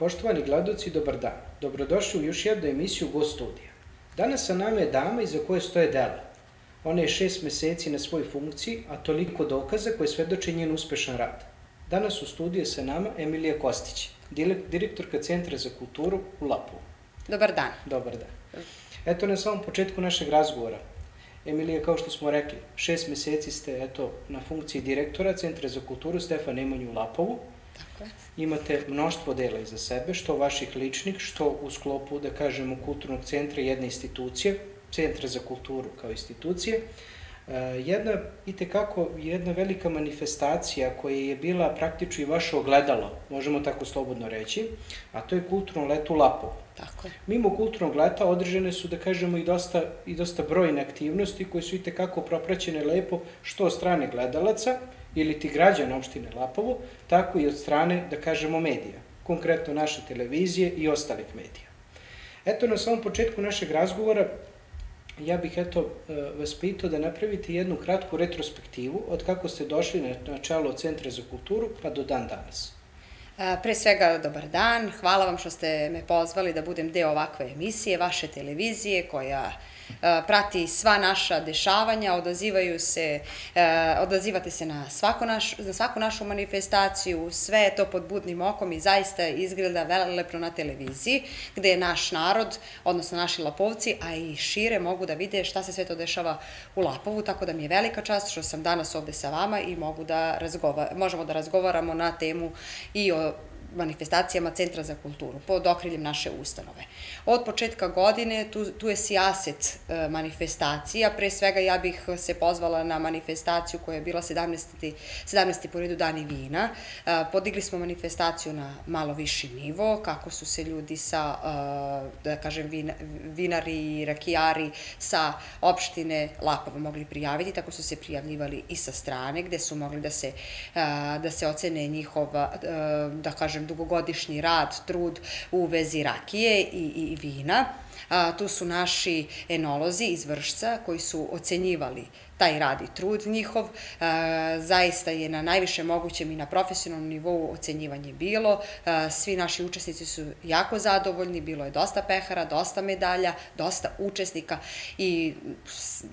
Poštovani gledaoci, dobar dan. Dobrodošli u još jednu emisiju Gost studija. Danas sa nama je dama iza koje stoje dela. Ona je 6 meseci na svoj funkciji, a toliko dokaza koje svedoče njen uspešan rad. Danas u studiju sa nama Emilija Kostić, direktorka Centra za kulturu u Lapovu. Dobar dan. Dobar dan. Eto, na samom početku našeg razgovora. Emilija, kao što smo rekli, 6 meseci ste na funkciji direktora Centra za kulturu Stefan Nemanja u Lapovu. Tako je. Imate mnoštvo dela iza sebe, što vaših ličnih, što u sklopu, da kažemo, kulturnog centra jedne institucije, Centra za kulturu kao institucije. Jedna velika manifestacija koja je bila praktično i vaše ogledalo, možemo tako slobodno reći, a to je kulturno leto u Lapovu. Tako je. Mimo kulturnog leta održane su, da kažemo, i dosta brojne aktivnosti koje su itekako propraćene lepo, što od strane gledalaca ili ti građana opštine Lapovo, tako i od strane, da kažemo, medija, konkretno naše televizije i ostalih medija. Eto, na samom početku našeg razgovora, ja bih vas pitao da napravite jednu kratku retrospektivu od kako ste došli na čelo Centra za kulturu pa do dan danas. Pre svega, dobar dan. Hvala vam što ste me pozvali da budem deo ovakve emisije, vaše televizije koja prati sva naša dešavanja, odazivate se na svaku našu manifestaciju, sve je to pod budnim okom i zaista izgleda velelepno na televiziji, gde je naš narod, odnosno naši Lapovci, a i šire mogu da vide šta se sve to dešava u Lapovu, tako da mi je velika čast što sam danas ovde sa vama i možemo da razgovaramo na temu i o manifestacijama Centra za kulturu, pod okriljem naše ustanove. Od početka godine tu je sijaset manifestacija, pre svega ja bih se pozvala na manifestaciju koja je bila 17. po redu Dani vina. Podigli smo manifestaciju na malo viši nivo, kako su se ljudi sa, da kažem, vinari i rakijari sa opštine Lapovo mogli prijaviti, tako su se prijavljivali i sa strane, gde su mogli da se ocene njihov, da kažem, dugogodišnji rad, trud u vezi rakije i vina. Tu su naši enolozi iz Vršca koji su ocenjivali taj rad i trud njihov. Zaista je na najvišem mogućem i na profesionalnom nivou ocenjivanje bilo. Svi naši učesnici su jako zadovoljni, bilo je dosta pehara, dosta medalja, dosta učesnika i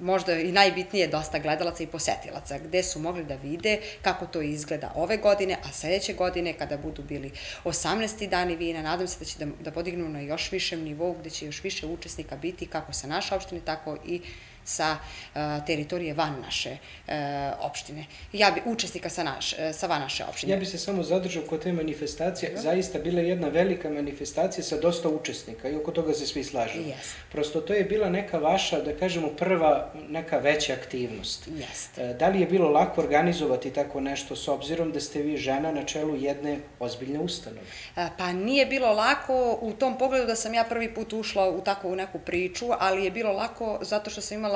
možda i najbitnije dosta gledalaca i posetilaca, gde su mogli da vide kako to izgleda ove godine, a sledeće godine kada budu bili 18. dani vina, nadam se da će da podignu na još višem nivou, gde će još više učesnika biti kako sa naše opštine, tako i sa teritorije van naše opštine. Učesnika sa van naše opštine. Ja bih se samo zadržao kod te manifestacije. Zaista bila je jedna velika manifestacija sa dosta učesnika i oko toga se svi slažemo. Prosto to je bila neka vaša, da kažemo, prva neka veća aktivnost. Da li je bilo lako organizovati tako nešto s obzirom da ste vi žena na čelu jedne ozbiljne ustanove? Pa nije bilo lako u tom pogledu da sam ja prvi put ušla u takvu neku priču, ali je bilo lako zato što sam imala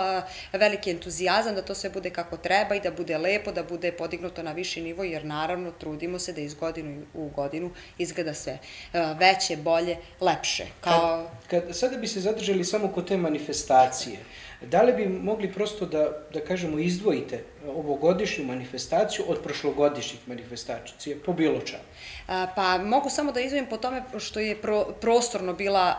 veliki entuzijazam da to sve bude kako treba i da bude lepo, da bude podignuto na viši nivo, jer naravno trudimo se da iz godine u godinu izgleda sve veće, bolje, lepše. Sada bi se zadržali samo kod te manifestacije. Da li bi mogli prosto da kažemo izdvojite ovogodišnju manifestaciju od prošlogodišnjih manifestacija, po bilo čemu? Pa mogu samo da izdvojim po tome što je prostorno bila,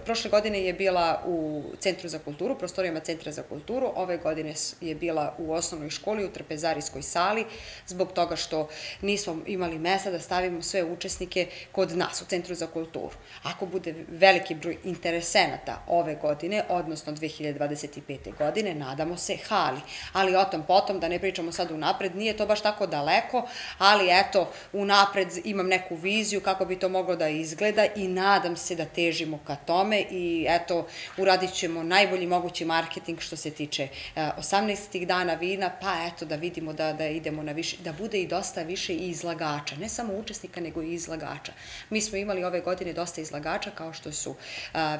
prošle godine je bila u Centru za kulturu, prostorijama Centra za kulturu, ove godine je bila u osnovnoj školi, u Trpezarijskoj sali, zbog toga što nismo imali mesta da stavimo sve učesnike kod nas u Centru za kulturu. Ako bude veliki broj interesenata ove godine, odnosno 2025. godine, nadamo se hali, ali o tom potom, da ne pričamo sad unapred, nije to baš tako daleko, ali eto, unapred imam neku viziju kako bi to moglo da izgleda i nadam se da težimo ka tome i eto, uradit ćemo najbolji mogući marketing što se tiče 18. dana vina, pa eto da vidimo da idemo na više, da bude i dosta više i izlagača, ne samo učesnika nego i izlagača. Mi smo imali ove godine dosta izlagača kao što su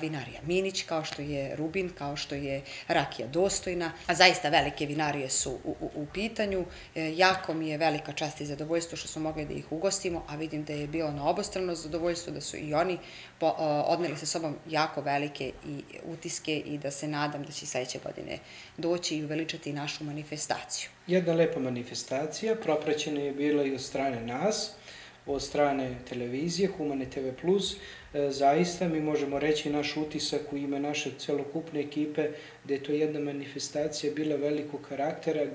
vinarija Minić, kao što je Rubin, kao što je rakija Dostojna, a zaista velike vinarije su u pitanju. Jako mi je velika čast i zadovoljstvo što smo mogli da ih ugostimo, a vidim da je bilo na obostrano zadovoljstvo, da su i oni odneli sa sobom jako velike utiske i da se nadam da će sledeće godine doći i uveličati našu manifestaciju. Jedna lepa manifestacija, propraćena je bila i od strane nas. od strane televizije, Humane TV+. Zaista mi možemo reći naš utisak u ime naše celokupne ekipe da je to jedna manifestacija bila velikog karaktera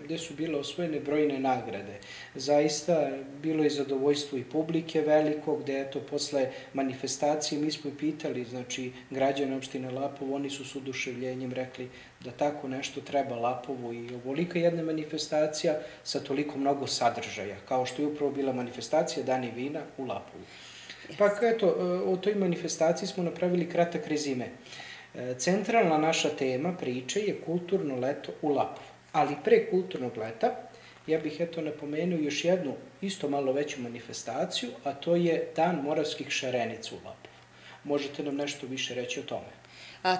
gde su bile osvojene brojne nagrade. Zaista bilo je zadovoljstvo i publike veliko, gde eto posle manifestacije mi smo i pitali, znači građane opštine Lapovo, oni su s oduševljenjem rekli da tako nešto treba Lapovu i ovolika jedna manifestacija sa toliko mnogo sadržaja, kao što je upravo bila manifestacija Dani vina u Lapovu. Pa eto, o toj manifestaciji smo napravili kratak rezime. Centralna naša tema priče je kulturno leto u Lapovu, ali pre kulturnog leta ja bih eto napomenuo još jednu isto malo veću manifestaciju, a to je Dan moravskih šarenica u Lapovu. Možete nam nešto više reći o tome?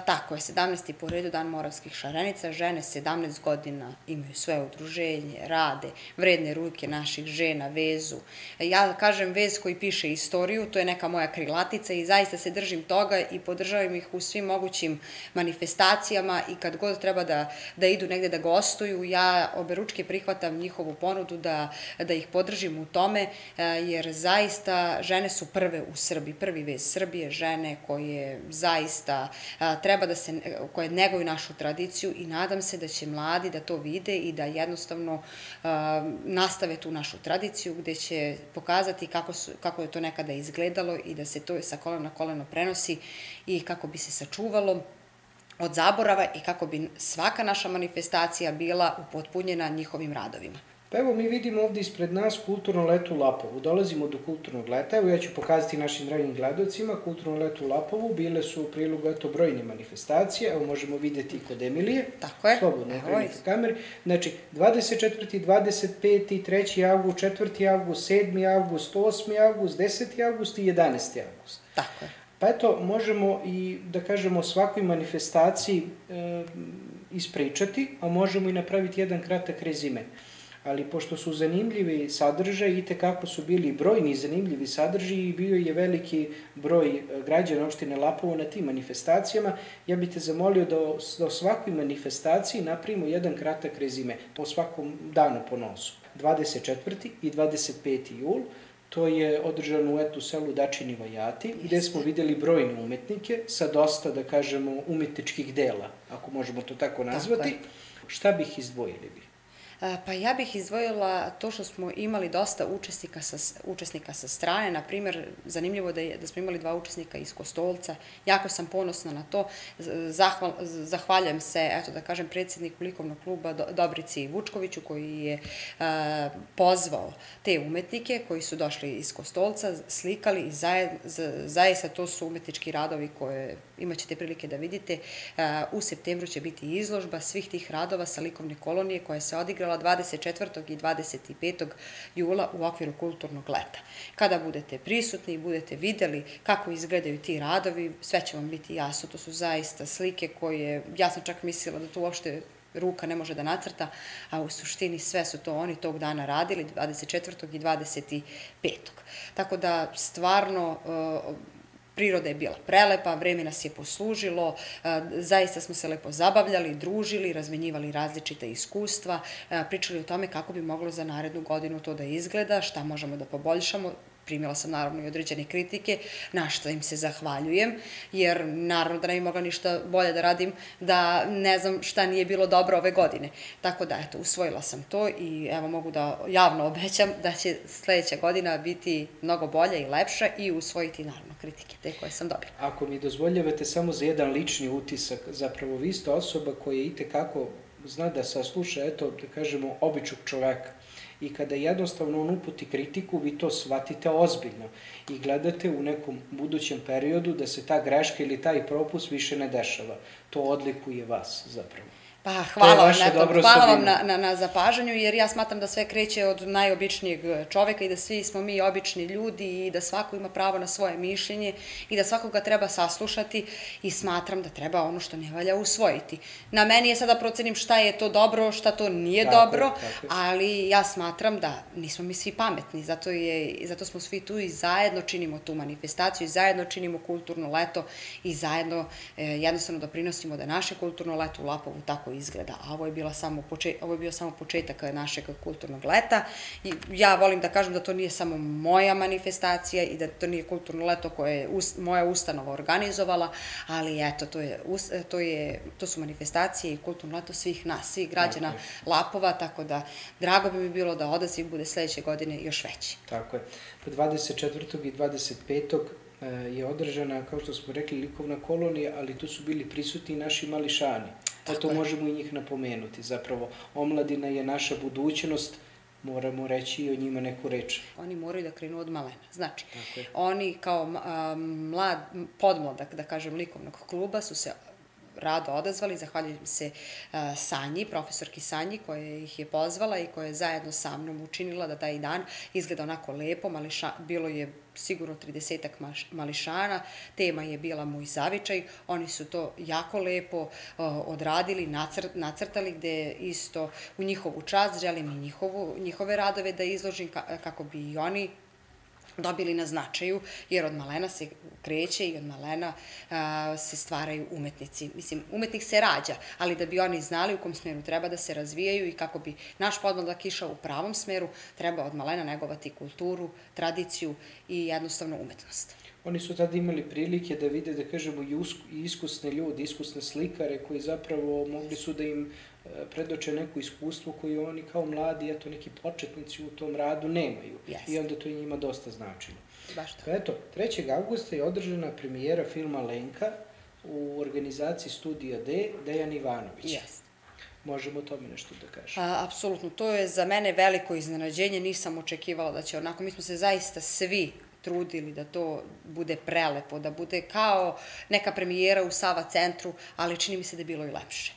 Tako je, 17. po redu Dan moravskih šarenica. Žene 17 godina imaju svoje udruženje, rade, vredne ruke naših žena, vezu. Ja kažem vez koji piše istoriju, to je neka moja krilatica i zaista se držim toga i podržavam ih u svim mogućim manifestacijama i kad god treba da idu negde da gostuju, ja oberučke prihvatam njihovu ponudu da ih podržim u tome, jer zaista žene su prve u Srbiji, prvi vez Srbije, žene koje zaista treba koje neguju našu tradiciju i nadam se da će mladi da to vide i da jednostavno nastave tu našu tradiciju gde će pokazati kako je to nekada izgledalo i da se to sa kolena na koleno prenosi i kako bi se sačuvalo od zaborava i kako bi svaka naša manifestacija bila upotpunjena njihovim radovima. Pa evo mi vidimo ovde ispred nas kulturno leto u Lapovu. Dolazimo do kulturnog leta. Evo ja ću pokazati našim dragim gledalcima. Kulturno leto u Lapovu bile su u prilogu eto brojne manifestacije. Evo možemo videti kod Emilije. Tako je. Slobodno okrenite kameri. Znači 24., 25., 3. avgust, 4. avgust, 7. avgust, 8. avgust, 10. avgust i 11. avgust. Tako je. Pa eto možemo i da kažemo svakoj manifestaciji ispričati, a možemo i napraviti jedan kratak rezime. Ali pošto su zanimljivi sadržaj, i tekako su bili brojni zanimljivi sadržaj i bio je veliki broj građana opštine Lapovo na tim manifestacijama, ja bih te zamolio da o svakoj manifestaciji napravimo jedan kratak rezime, po svakom danu po nosu. 24. i 25. jul, to je održano u selu Dačini Vajati, gde smo videli brojne umetnike sa dosta, da kažemo, umetničkih dela, ako možemo to tako nazvati. Šta bih izdvojili bi? Pa ja bih izdvojila to što smo imali dosta učesnika sa strane. Na primjer, zanimljivo da smo imali 2 učesnika iz Kostolca. Jako sam ponosna na to. Zahvaljujem se, eto da kažem, predsjedniku likovnog kluba Dobrici Vučkoviću koji je pozvao te umetnike koji su došli iz Kostolca, slikali i zaista to su umetnički radovi koje imat ćete prilike da vidite. U septembru će biti izložba svih tih radova sa likovne kolonije koja se odigrala 24. i 25. jula u okviru kulturnog leta. Kada budete prisutni i budete videli kako izgledaju ti radovi, sve će vam biti jasno. To su zaista slike koje, ja sam čak mislila da to uopšte ruka ne može da nacrta, a u suštini sve su to oni tog dana radili, 24. i 25. Tako da stvarno priroda je bila prelepa, vreme nas je poslužilo, zaista smo se lepo zabavljali, družili, razmenjivali različite iskustva, pričali o tome kako bi moglo za narednu godinu to da izgleda, šta možemo da poboljšamo. Primila sam naravno i određene kritike, na što im se zahvaljujem, jer naravno da ne bi mogla ništa bolje da radim, da ne znam šta nije bilo dobro ove godine. Tako da, eto, usvojila sam to i evo mogu da javno obećam da će sledeća godina biti mnogo bolja i lepša i usvojiti naravno kritike te koje sam dobila. Ako mi dozvoljavate samo za jedan lični utisak, zapravo vi ste osoba koja itekako zna da sasluša, eto, da kažemo, običnog čoveka. I kada jednostavno on uputi kritiku, vi to shvatite ozbiljno i gledate u nekom budućem periodu da se ta greška ili taj propust više ne dešava. To odlikuje vas zapravo. Pa hvala vam na zapažanju, jer ja smatram da sve kreće od najobičnijeg čoveka i da svi smo mi obični ljudi i da svako ima pravo na svoje mišljenje i da svakoga treba saslušati i smatram da treba ono što ne valja usvojiti. Na meni je sada da procenim šta je to dobro, šta to nije dobro, ali ja smatram da nismo mi svi pametni, zato smo svi tu i zajedno činimo tu manifestaciju, zajedno činimo kulturno leto i zajedno jednostavno doprinosimo da naše kulturno leto u Lapovu tako izgleda, a ovo je bio samo početak našeg kulturnog leta. I ja volim da kažem da to nije samo moja manifestacija i da to nije kulturno leto koje je moja ustanova organizovala, ali eto, to su manifestacije i kulturno leto svih nas, svih građana Lapova, tako da drago bi mi bilo da odaziv bude sledeće godine još veći. Tako je. 24. i 25. je održana, kao što smo rekli, likovna kolonija, ali tu su bili prisutni i naši mališani. Eto, možemo i njih napomenuti. Zapravo, omladina je naša budućnost, moramo reći i o njima neku reč. Oni moraju da krenu od malena. Znači, oni kao podmladak, da kažem, likovnog kluba su se rado odazvali, zahvaljujem se Sanji, profesorki Sanji, koja ih je pozvala i koja je zajedno sa mnom učinila da taj dan izgleda onako lepo. Bilo je sigurno 30-ak mališana, tema je bila Moj zavičaj, oni su to jako lepo odradili, nacrtali, gde isto u njihovu čast želim i njihove radove da izložim kako bi i oni dobili na značaju, jer od malena se kreće i od malena se stvaraju umetnici. Mislim, umetnik se rađa, ali da bi oni znali u kom smeru treba da se razvijaju i kako bi naš podmladak išao u pravom smeru, treba od malena negovati kulturu, tradiciju i jednostavno umetnost. Oni su tada imali prilike da vide, da kažemo, i iskusne ljudi, iskusne slikare koji zapravo mogli su da im predoče neko iskustvo koje oni kao mladi, eto, neki početnici u tom radu nemaju. I onda to i njima dosta značilo. Baš tako. Pa eto, 3. augusta je održana premijera filma Lenka u organizaciji Studija D, Dejan Ivanović. Jeste. Možemo o tome nešto da kažemo. Apsolutno, to je za mene veliko iznenađenje, nisam očekivala da će onako, mi smo se zaista svi trudili da to bude prelepo, da bude kao neka premijera u Sava centru, ali čini mi se da je bilo i lepše.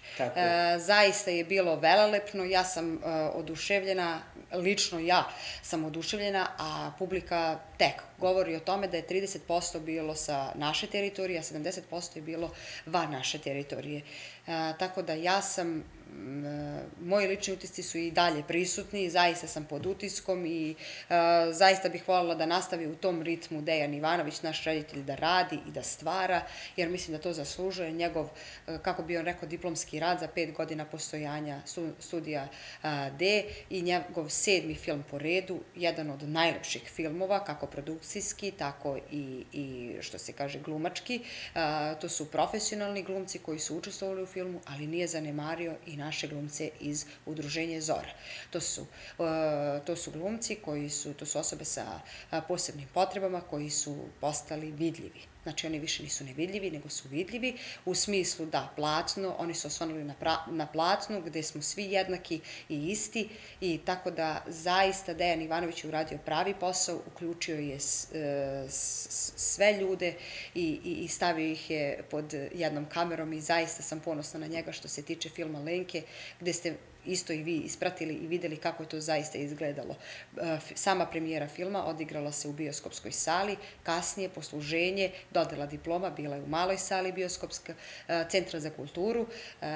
Zaista je bilo velelepno, ja sam oduševljena, lično ja sam oduševljena, a publika tek govori o tome da je 30% bilo sa naše teritorije, a 70% je bilo van naše teritorije. Tako da ja sam, moji lični utisci su i dalje prisutni, zaista sam pod utiskom i zaista bih voljela da nastavi u tom ritmu Dejan Ivanović, naš reditelj, da radi i da stvara, jer mislim da to zaslužuje njegov, kako bi on rekao, diplomski rad za 5 godina postojanja Studija D i njegov 7. film po redu, jedan od najlepših filmova, kako produkcijski, tako i što se kaže glumački. To su profesionalni glumci koji su učestvovali u filmu, ali nije zanemario i naše glumce iz Udruženja Zora. To su glumci to su osobe sa posebnim potrebama koji su postali vidljivi. Znači, oni više nisu nevidljivi, nego su vidljivi u smislu da platno, oni su osvanuli na platnu gde smo svi jednaki i isti i tako da zaista Dejan Ivanović je uradio pravi posao, uključio je sve ljude i stavio ih je pod jednom kamerom i zaista sam ponosna na njega što se tiče filma Lenke, gde ste isto i vi ispratili i videli kako je to zaista izgledalo. Sama premijera filma odigrala se u bioskopskoj sali, kasnije posluženje, dodela diploma bila je u maloj sali bioskopska centra za kulturu,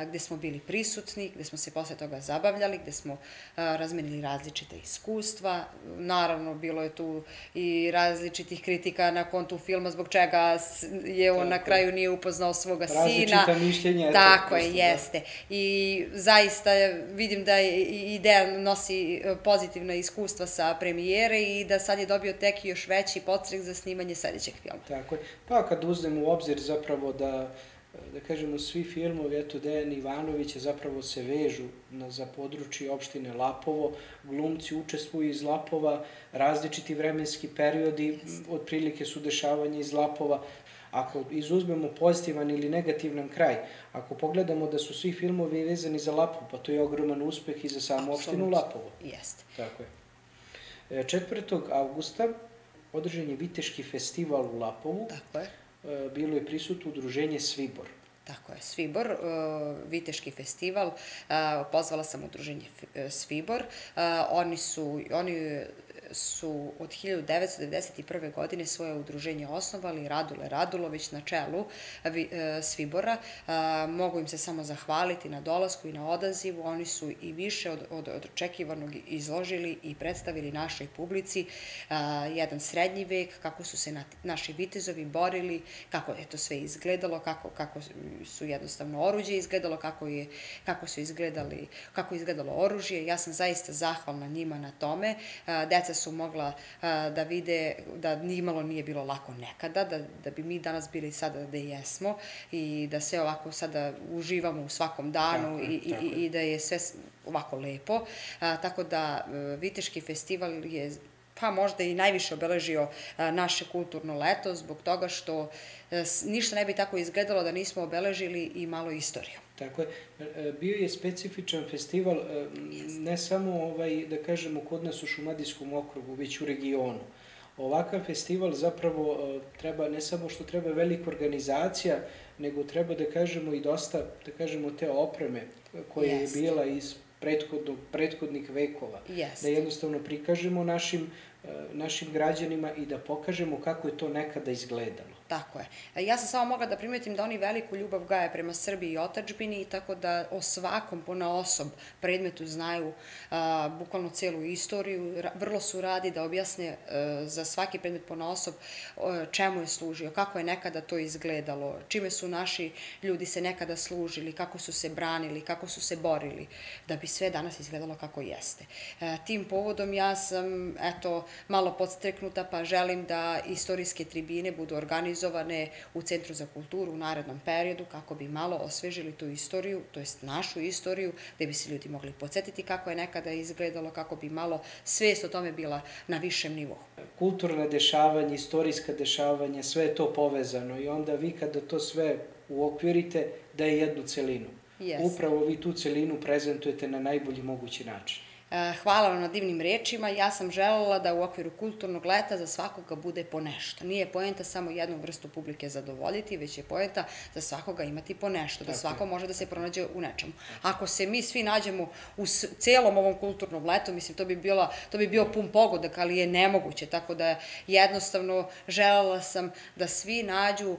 gde smo bili prisutni, gde smo se posle toga zabavljali, gde smo razmenili različite iskustva. Naravno, bilo je tu i različitih kritika na kontu filma zbog čega je on na kraju nije upoznao svoga sina. Različita mišljenja. Tako je, jeste. I zaista vidim da i Dejan nosi pozitivna iskustva sa premijere i da sad je dobio tek još veći podstrek za snimanje sledećeg filma. Tako je. Pa kad uzmemo u obzir zapravo da kažemo, svi filmovi, eto, Dejan Ivanovića zapravo se vežu za područje opštine Lapovo, glumci učestvuju iz Lapova, različiti vremenski periodi, otprilike su dešavanja iz Lapova. Ako izuzmemo pozitivan ili negativan kraj, ako pogledamo da su svi filmovi vezani za Lapovo, pa to je ogroman uspeh i za samu opštinu Lapovo. Jeste. Tako je. 4. augusta održan je Viteški festival u Lapovu. Tako je. Bilo je prisutno udruženje Svibor. Tako je, Svibor, Viteški festival, pozvala sam udruženje Svibor. Oni su od 1991. godine svoje udruženje osnovali, Radule Radulović na čelu Svibora. Mogu im se samo zahvaliti na dolasku i na odazivu. Oni su i više od očekivanog izložili i predstavili našoj publici jedan srednji vek, kako su se naši vitezovi borili, kako je to sve izgledalo, kako su jednostavno oruđe izgledalo, kako je izgledalo oružje. Ja sam zaista zahvalna njima na tome. Deca su mogla da vide da nimalo nije bilo lako nekada, da bi mi danas bili sada gde jesmo i da sve ovako sada uživamo u svakom danu i da je sve ovako lepo. Tako da Viteški festival je pa možda i najviše obeležio naše kulturno leto zbog toga što ništa ne bi tako izgledalo da nismo obeležili i malo istoriju. Tako je. Bio je specifičan festival, ne samo, da kažemo, kod nas u Šumadijskom okrugu, već u regionu. Ovakav festival zapravo treba, ne samo što treba velika organizacija, nego treba, da kažemo, i dosta, da kažemo, te opreme koja je bila iz prethodnih vekova. Da jednostavno prikažemo našim građanima i da pokažemo kako je to nekada izgledalo. Tako je. Ja sam samo mogla da primetim da oni veliku ljubav gaje prema Srbiji i otadžbini, tako da o svakom ponaosob predmetu znaju bukvalno celu istoriju. Vrlo su radi da objasne za svaki predmet ponaosob čemu je služio, kako je nekada to izgledalo, čime su naši ljudi se nekada služili, kako su se branili, kako su se borili, da bi sve danas izgledalo kako jeste. Tim povodom ja sam, eto, malo podstreknuta, pa želim da istorijske tribine budu organizovane u Centru za kulturu u narednom periodu kako bi malo osvežili tu istoriju, to jest našu istoriju, gde bi se ljudi mogli podsjetiti kako je nekada izgledalo, kako bi malo svest o tome bila na višem nivou. Kulturna dešavanja, istorijska dešavanja, sve je to povezano i onda vi kada to sve uokvirite da je jednu celinu. Upravo vi tu celinu prezentujete na najbolji mogući način. Hvala vam na divnim rečima. Ja sam želela da u okviru kulturnog leta za svakoga bude po nešto. Nije poenta samo jednu vrstu publike zadovoljiti, već je poenta za svakoga imati po nešto, da svako može da se pronađe u nečemu. Ako se mi svi nađemo u celom ovom kulturnom letu, mislim, to bi bio pun pogodak, ali je nemoguće, tako da jednostavno želela sam da svi nađu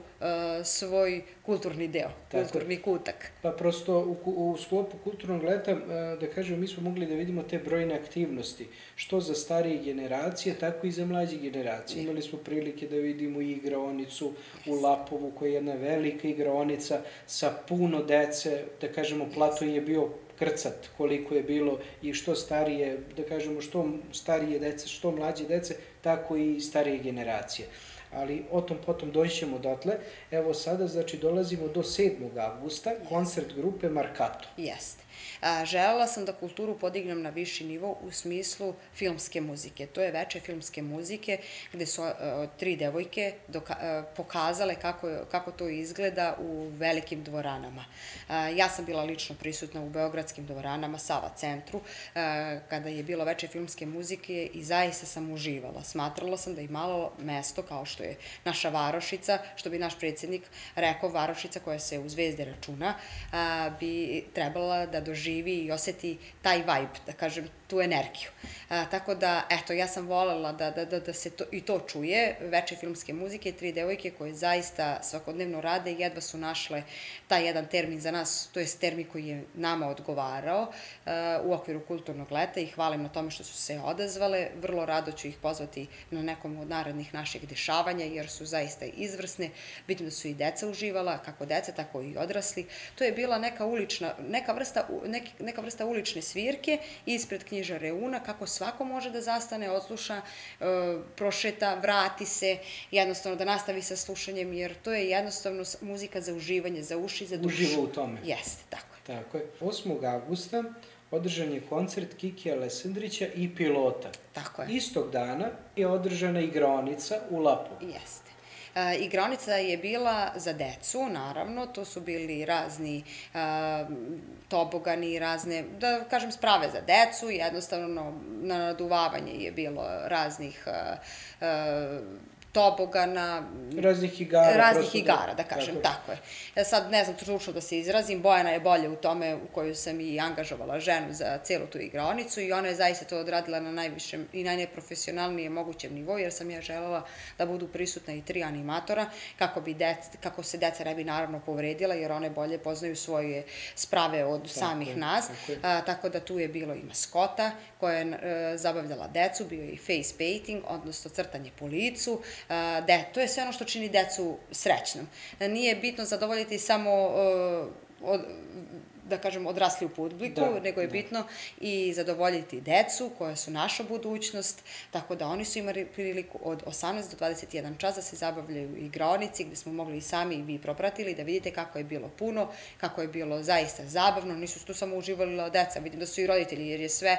svoj kulturni deo, kulturni kutak. Pa prosto u sklopu kulturnog leta, da kažem, mi smo mogli da vidimo te brojne aktivnosti, što za starije generacije, tako i za mlađe generacije. Imali smo prilike da vidimo i igraonicu u Lapovu, koja je jedna velika igraonica sa puno dece, da kažemo, plato je bio krcat koliko je bilo i što starije, da kažemo, što starije dece, što mlađe dece, tako i starije generacije. Ali o tom potom doći ćemo dotle. Evo sada, znači, dolazimo do 7. avgusta, koncert grupe Markato. Jeste. Želela sam da kulturu podignem na viši nivo u smislu filmske muzike. To je veče filmske muzike gde su 3 devojke pokazale kako to izgleda u velikim dvoranama. Ja sam bila lično prisutna u beogradskim dvoranama, Sava centru, kada je bilo veče filmske muzike i zaista sam uživala. Smatrala sam da i malo mesto kao što je naša varošica, što bi naš predsjednik rekao, varošica koja se u Zvezde računa, bi trebala da doživi i oseti taj vibe, da kažem, tu energiju. Tako da, eto, ja sam volela da se i to čuje, veče filmske muzike, 3 devojke koje zaista svakodnevno rade i jedva su našle taj jedan termin za nas, to je termin koji je nama odgovarao u okviru kulturnog leta i hvalim na tome što su se odazvale. Vrlo rado ću ih pozvati na nekom od narednih naših dešavanja, jer su zaista izvrsne. Vidim da su i deca uživala, kako deca, tako i odrasli. To je bila neka vrsta ulične svirke ispred knjižare Una, kako svako može da zastane, odsluša, prošeta, vrati se, jednostavno da nastavi sa slušanjem, jer to je jednostavno muzika za uživanje, za uši, za dušu. Uživo u tome. Jeste, tako je. Tako je. 8. avgusta održan je koncert Kikija Alesandrića i Pilota. Tako je. Istog dana je održana igraonica u Lapovu. Jeste. Igraonica je bila za decu, naravno, to su bili razni tobogani, razne, da kažem, sprave za decu, jednostavno na naduvavanje je bilo raznih tobogana, raznih igara, da kažem, tako je. Sad ne znam stručno da se izrazim, Bojana je bolje u tome u kojoj sam i angažovala ženu za celu tu igraonicu i ona je zaista to odradila na najvišem i najneprofesionalnijem mogućem nivou, jer sam ja želela da budu prisutna i 3 animatora, kako se deca ne bi naravno povredila, jer one bolje poznaju svoje sprave od samih nas, tako da tu je bilo i maskota koja je zabavljala decu, bio je i face painting, odnosno crtanje po licu. To je sve ono što čini decu srećnom. Nije bitno zadovoljiti samo da kažem, odrasli u publiku, nego je bitno i zadovoljiti decu koja su naša budućnost, tako da oni su imali priliku od 18 do 21 čas da se zabavljaju u igraonici, gde smo mogli i sami i vi propratili, da vidite kako je bilo puno, kako je bilo zaista zabavno, nisu tu samo uživali deca, vidim da su i roditelji, jer je sve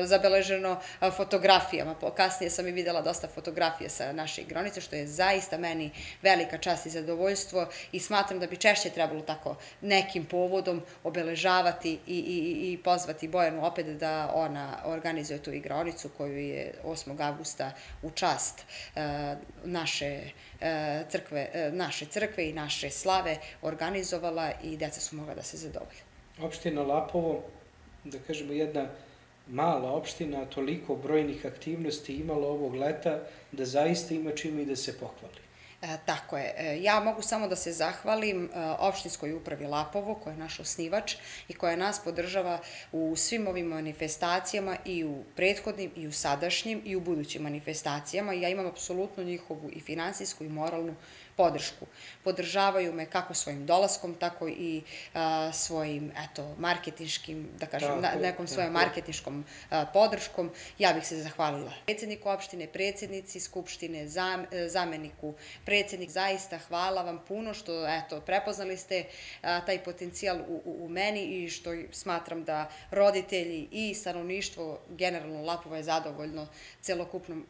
zabeleženo fotografijama. Kasnije sam i videla dosta fotografija sa naše igraonice, što je zaista meni velika čast i zadovoljstvo i smatram da bi češće trebalo tako nekim povodom obeležavati i pozvati Bojanu opet da ona organizuje tu igraonicu koju je 8. avgusta u čast naše crkve i naše slave organizovala i deca su mogla da se zadovolje. Opština Lapovo, da kažemo jedna mala opština, toliko brojnih aktivnosti imala ovog leta da zaista ima čime i da se pohvali. Tako je. Ja mogu samo da se zahvalim opštinskoj upravi Lapovo, koja je naš osnivač i koja nas podržava u svim ovim manifestacijama i u prethodnim i u sadašnjim i u budućim manifestacijama. Ja imam apsolutno njihovu i finansijsku i moralnu podršku. Podržavaju me kako svojim dolaskom, tako i svojim, marketinškim, da kažem, nekom svojom marketinškom podrškom. Ja bih se zahvalila predsjedniku opštine, predsjednici Skupštine, zameniku predsjednik, zaista hvala vam puno što, prepoznali ste taj potencijal u meni i što smatram da roditelji i stanovništvo, generalno Lapovo je zadovoljno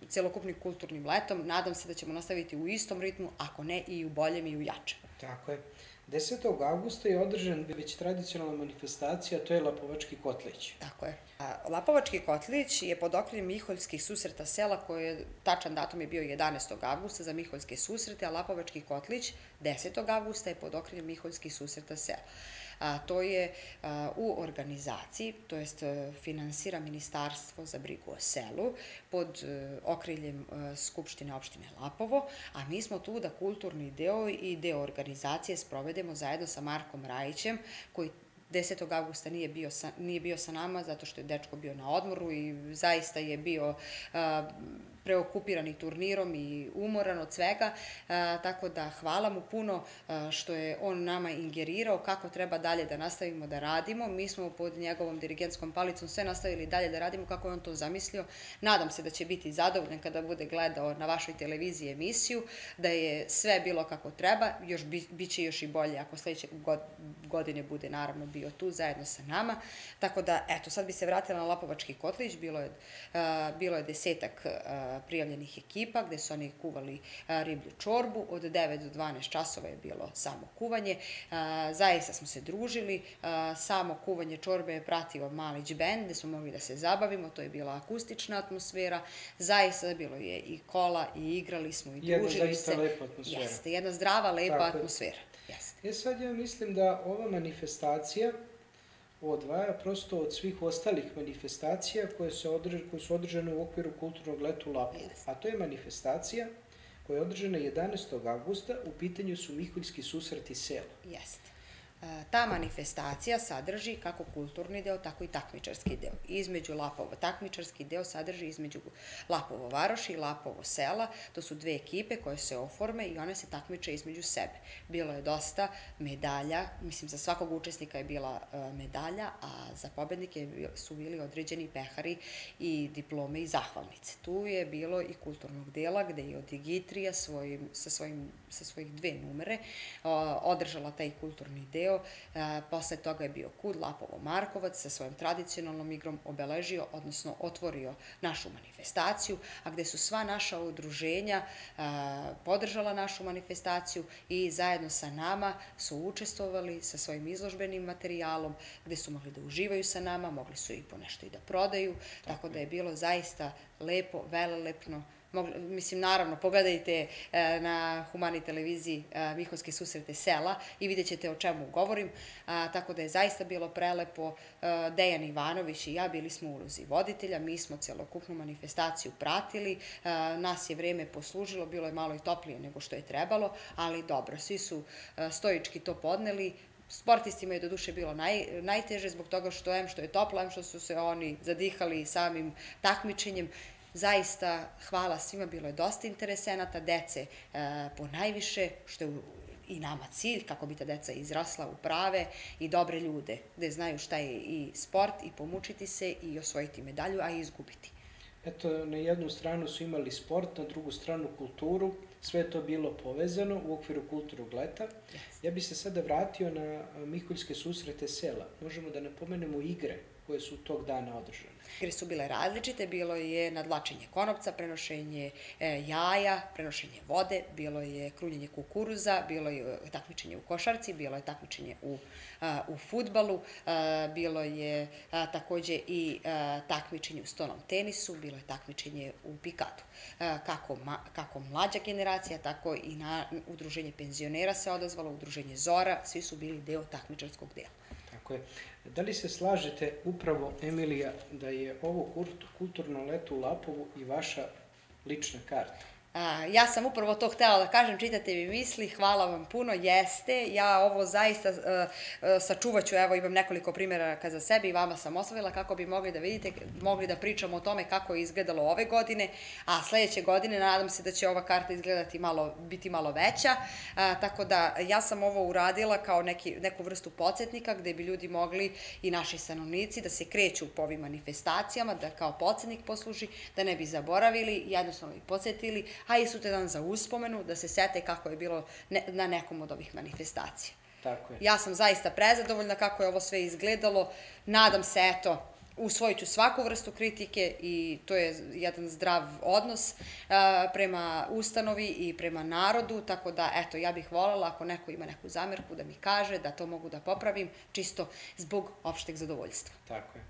celokupnim kulturnim letom. Nadam se da ćemo nastaviti u istom ritmu, ako ne i u boljem i u jačem. Tako je. 10. avgusta je održan već tradicionalna manifestacija, to je Lapovački kotlić. Tako je. Lapovački kotlić je pod okriljem Miholjskih susreta sela, tačan datum je bio 11. avgusta za Miholjske susrete, a Lapovački kotlić 10. avgusta je pod okriljem Miholjskih susreta sela. To je u organizaciji, to jest finansira Ministarstvo za brigu o selu pod okriljem Skupštine opštine Lapovo, a mi smo tu da kulturni deo i deo organizacije sprovedemo zajedno sa Markom Rajićem, koji 10. avgusta nije bio sa nama zato što je dečko bio na odmoru i zaista je bio preokupiran i turnirom i umoran od svega, tako da hvala mu puno što je on nama ingerirao kako treba dalje da nastavimo da radimo. Mi smo pod njegovom dirigentskom palicom sve nastavili dalje da radimo kako je on to zamislio. Nadam se da će biti zadovoljan kada bude gledao na vašoj televiziji emisiju, da je sve bilo kako treba, bit će još i bolje ako sledeće godine bude naravno bio tu zajedno sa nama. Tako da, sad bi se vratila na Lapovački kotlić, bilo je 10 prijavljenih ekipa gde su oni kuvali riblju čorbu, od 9 do 12 časova je bilo samo kuvanje, zaista smo se družili, samo kuvanje čorbe je pratio Malić bend gde smo mogli da se zabavimo, to je bila akustična atmosfera, zaista bilo je i kola i igrali smo i družili se. Jedna zaista lepa atmosfera. Jeste, jedna zdrava, lepa atmosfera. Sad ja mislim da ova manifestacija odvaja prosto od svih ostalih manifestacija koje su održane u okviru kulturnog leta u Lapovu. A to je manifestacija koja je održana 11. avgusta, u pitanju su Miholjski susreti sela. Jeste. Ta manifestacija sadrži kako kulturni deo, tako i takmičarski deo. Između Lapovo takmičarski deo sadrži između Lapovo varoši i Lapovo sela. To su dve ekipe koje se oforme i one se takmiče između sebe. Bilo je dosta medalja, mislim za svakog učesnika je bila medalja, a za pobednike su bili određeni pehari i diplome i zahvalnice. Tu je bilo i kulturnog dela gde je od Igitrija sa svojih 2 numere održala taj kulturni deo. Posle toga je bio KUD Lapovo Markovac sa svojom tradicionalnom igrom obeležio, odnosno otvorio našu manifestaciju, a gde su sva naša udruženja podržala našu manifestaciju i zajedno sa nama su učestvovali sa svojim izložbenim materijalom, gde su mogli da uživaju sa nama, mogli su i ponešto i da prodaju, tako da je bilo zaista lepo, velelepno, mislim, naravno, pogledajte na Humani televiziji Miholjske susrete sela i vidjet ćete o čemu govorim, tako da je zaista bilo prelepo. Dejan Ivanović i ja bili smo u ulozi voditelja, mi smo celokupnu manifestaciju pratili, nas je vreme poslužilo, bilo je malo i toplije nego što je trebalo, ali dobro, svi su stoički to podneli. Sportistima je do duše bilo najteže zbog toga što je toplo, što su se oni zadihali samim takmičenjem. Zaista, hvala svima, bilo je dosta interesenata, dece po najviše, što je i nama cilj, kako bi ta deca izrasla u prave i dobre ljude, gde znaju šta je i sport, i pomučiti se, i osvojiti medalju, a i izgubiti. Eto, na jednu stranu su imali sport, na drugu stranu kulturu, sve je to bilo povezano u okviru kulturnog leta. Ja bih se sada vratio na Miholjske susrete sela. Možemo da napomenemo igre koje su tog dana održane. Igre su bile različite, bilo je nadvlačenje konopca, prenošenje jaja, prenošenje vode, bilo je krunjenje kukuruza, bilo je takmičenje u košarci, bilo je takmičenje u fudbalu, bilo je takođe i takmičenje u stonom tenisu, bilo je takmičenje u pikatu. Kako mlađa generacija, tako i udruženje penzionera se odazvalo, udruženje Zora, svi su bili deo takmičarskog dela. Tako je. Da li se slažete upravo, Emilija, da je ovo kulturno leto u Lapovu i vaša lična karta? Ja sam upravo to htela da kažem, čitate mi misli, hvala vam puno, jeste, ja ovo zaista sačuvat ću, evo imam nekoliko primjeraka za sebe i vama sam ostavila kako bi mogli da vidite, mogli da pričamo o tome kako je izgledalo ove godine, a sledeće godine nadam se da će ova karta izgledati biti malo veća, tako da ja sam ovo uradila kao neku vrstu podsjetnika gde bi ljudi mogli i naši stanovnici da se kreću po ovim manifestacijama, da kao podsjetnik posluži, da ne bi zaboravili, jednostavno i podsjetili, a i sutradan za uspomenu, da se sete kako je bilo na nekom od ovih manifestacija. Tako je. Ja sam zaista prezadovoljna kako je ovo sve izgledalo. Nadam se, eto, usvojit ću svaku vrstu kritike i to je jedan zdrav odnos prema ustanovi i prema narodu, tako da, eto, ja bih voljela ako neko ima neku zamerku da mi kaže, da to mogu da popravim, čisto zbog opšteg zadovoljstva. Tako je.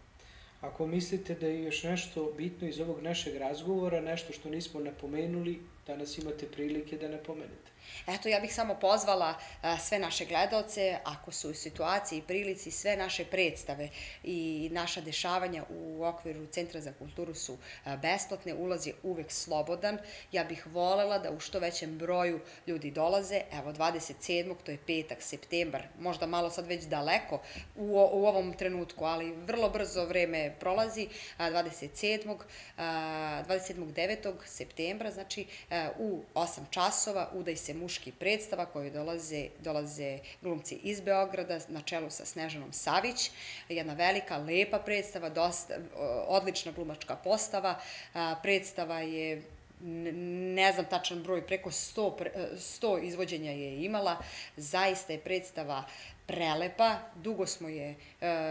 Ako mislite da je još nešto bitno iz ovog našeg razgovora, nešto što nismo napomenuli, danas imate prilike da napomenete. Eto, ja bih samo pozvala sve naše gledaoce, ako su u situaciji i prilici, sve naše predstave i naša dešavanja u okviru Centra za kulturu su besplatne, ulaz je uvek slobodan. Ja bih volela da u što većem broju ljudi dolaze. Evo, 27. to je petak, septembar, možda malo sad već daleko u ovom trenutku, ali vrlo brzo vreme prolazi, 27.9. septembra, znači u 8 časova udaj se muški predstava koji dolaze glumci iz Beograda na čelu sa Snežanom Savić. Jedna velika, lepa predstava, odlična glumačka postava. Predstava je, ne znam tačan broj, preko 100 izvođenja je imala. Zaista je predstava prelepa, dugo smo je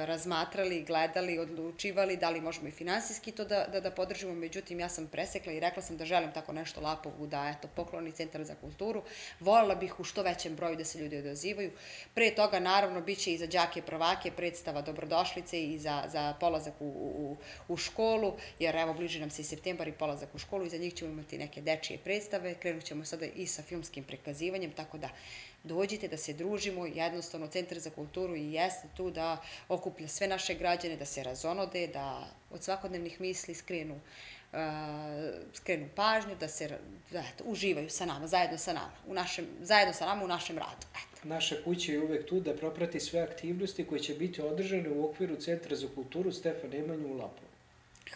razmatrali, gledali, odlučivali da li možemo i finansijski to da podržimo, međutim ja sam presekla i rekla sam da želim tako nešto Lapovu da pokloni Centar za kulturu. Voljela bih u što većem broju da se ljudi odazivaju. Pre toga naravno bit će i za đake prvake predstava dobrodošlice i za polazak u školu, jer evo bliži nam se i septembar i polazak u školu i za njih ćemo imati neke dečije predstave, krenut ćemo sada i sa filmskim prikazivanjem, tako da dođite da se družimo, jednostavno Centar za kulturu i jeste tu da okuplja sve naše građane, da se razonode, da od svakodnevnih misli skrenu pažnju, da uživaju sa nama, zajedno sa nama u našem radu. Naša kuća je uvek tu da proprati sve aktivnosti koje će biti održane u okviru Centra za kulturu Stefan Nemanja u Lapovu.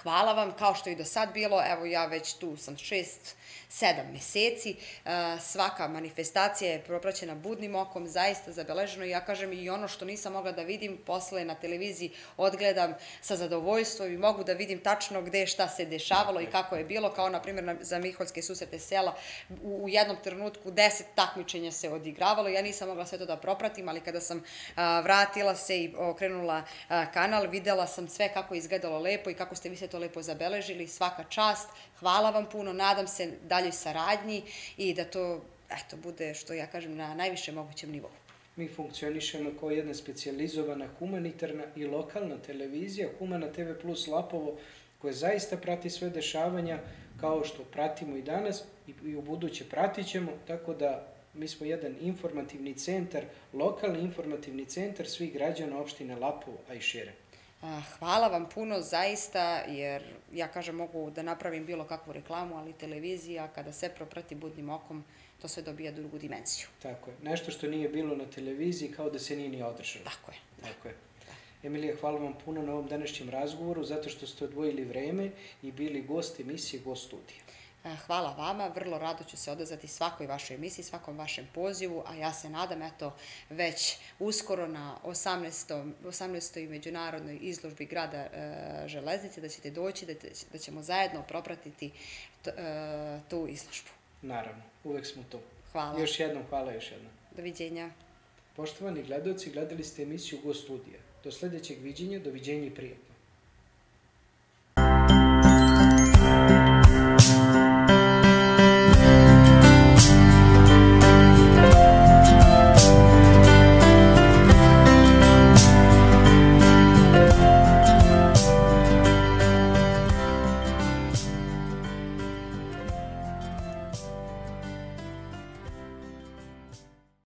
Hvala vam, kao što je i do sad bilo, evo ja već tu sam 6-7 meseci, svaka manifestacija je propraćena budnim okom, zaista zabeleženo i ja kažem i ono što nisam mogla da vidim, posle na televiziji odgledam sa zadovoljstvom i mogu da vidim tačno gde šta se dešavalo i kako je bilo, kao na primjer za Miholjske susrete sela, u jednom trenutku 10 takmičenja se odigravalo, ja nisam mogla sve to da propratim, ali kada sam vratila se i okrenula kanal, videla sam sve kako je izgledalo lepo i kako ste vi sve to lepo zabeležili, svaka čast, hvala vam puno, nadam se daljoj saradnji i da to, eto, bude, što ja kažem, na najvišem mogućem nivou. Mi funkcionišemo kao jedna specijalizovana humanitarna i lokalna televizija, Humana TV Plus Lapovo, koja zaista prati sve dešavanja kao što pratimo i danas i u buduće pratit ćemo, tako da mi smo jedan informativni centar, lokalni informativni centar svih građana opštine Lapovo, a i šire. Hvala vam puno, zaista, jer ja kažem mogu da napravim bilo kakvu reklamu, ali televizija, kada se proprati budnim okom, to sve dobija drugu dimenziju. Tako je. Nešto što nije bilo na televiziji, kao da se nije ni održalo. Tako je. Tako je. Emilija, hvala vam puno na ovom današnjem razgovoru, zato što ste odvojili vreme i bili gost emisije, gost studija. Hvala vama, vrlo rado ću se odazvati svakoj vašoj emisiji, svakom vašem pozivu, a ja se nadam, eto, već uskoro na 18. međunarodnoj izložbi grada Železnice, da ćete doći, da ćemo zajedno propratiti tu izložbu. Naravno, uvek smo tu. Hvala. Još jednom, hvala još jednom. Doviđenja. Poštovani gledalci, gledali ste emisiju Gost studija. Do sledećeg viđenja, doviđenja i prijatno.